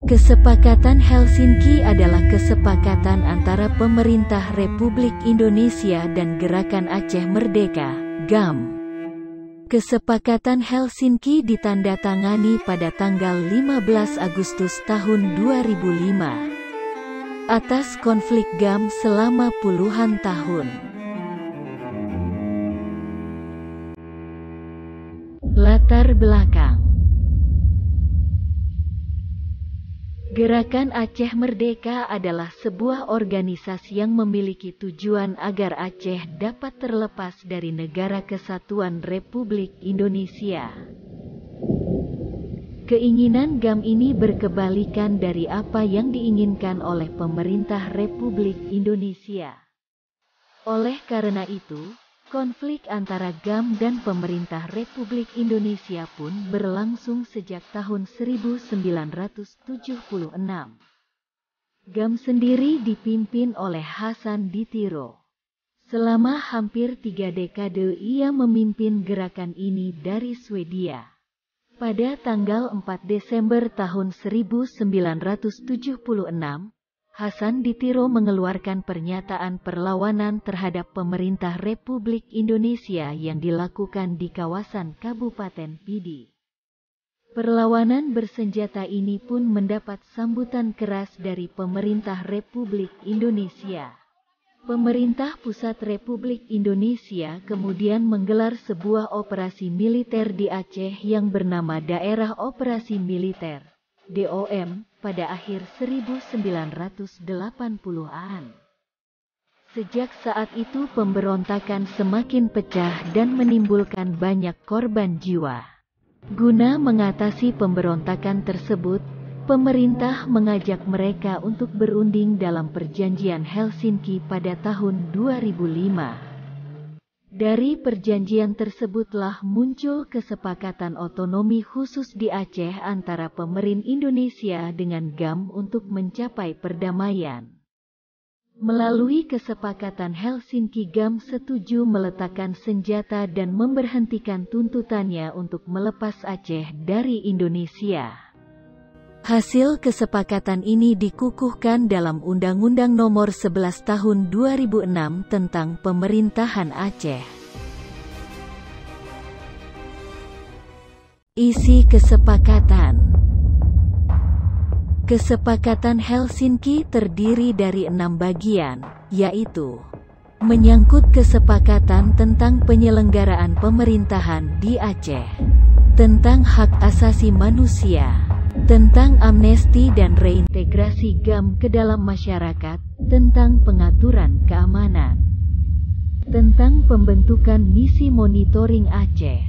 Kesepakatan Helsinki adalah kesepakatan antara pemerintah Republik Indonesia dan Gerakan Aceh Merdeka, GAM. Kesepakatan Helsinki ditandatangani pada tanggal 15 Agustus tahun 2005 atas konflik GAM selama puluhan tahun. Latar belakang. Gerakan Aceh Merdeka adalah sebuah organisasi yang memiliki tujuan agar Aceh dapat terlepas dari Negara Kesatuan Republik Indonesia. Keinginan GAM ini berkebalikan dari apa yang diinginkan oleh pemerintah Republik Indonesia. Oleh karena itu, konflik antara GAM dan pemerintah Republik Indonesia pun berlangsung sejak tahun 1976. GAM sendiri dipimpin oleh Hasan Ditiro. Selama hampir 3 dekade ia memimpin gerakan ini dari Swedia. Pada tanggal 4 Desember tahun 1976, Hasan Ditiro mengeluarkan pernyataan perlawanan terhadap pemerintah Republik Indonesia yang dilakukan di kawasan Kabupaten Pidi. Perlawanan bersenjata ini pun mendapat sambutan keras dari pemerintah Republik Indonesia. Pemerintah Pusat Republik Indonesia kemudian menggelar sebuah operasi militer di Aceh yang bernama Daerah Operasi Militer, DOM, pada akhir 1980-an. Sejak saat itu pemberontakan semakin pecah dan menimbulkan banyak korban jiwa. Guna mengatasi pemberontakan tersebut, pemerintah mengajak mereka untuk berunding dalam Perjanjian Helsinki pada tahun 2005. Dari perjanjian tersebutlah muncul kesepakatan otonomi khusus di Aceh antara pemerintah Indonesia dengan GAM untuk mencapai perdamaian. Melalui kesepakatan Helsinki, GAM setuju meletakkan senjata dan memberhentikan tuntutannya untuk melepas Aceh dari Indonesia. Hasil kesepakatan ini dikukuhkan dalam Undang-Undang Nomor 11 Tahun 2006 tentang Pemerintahan Aceh. Isi kesepakatan. Kesepakatan Helsinki terdiri dari 6 bagian, yaitu menyangkut kesepakatan tentang penyelenggaraan pemerintahan di Aceh, tentang hak asasi manusia, tentang amnesti dan reintegrasi GAM ke dalam masyarakat, tentang pengaturan keamanan, tentang pembentukan misi monitoring Aceh,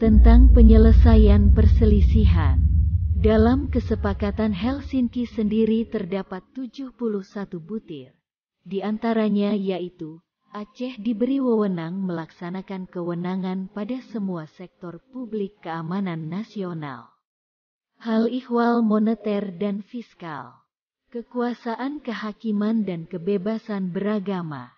tentang penyelesaian perselisihan. Dalam kesepakatan Helsinki sendiri terdapat 71 butir. Di antaranya yaitu, Aceh diberi wewenang melaksanakan kewenangan pada semua sektor publik keamanan nasional. Hal ihwal moneter dan fiskal, kekuasaan kehakiman dan kebebasan beragama,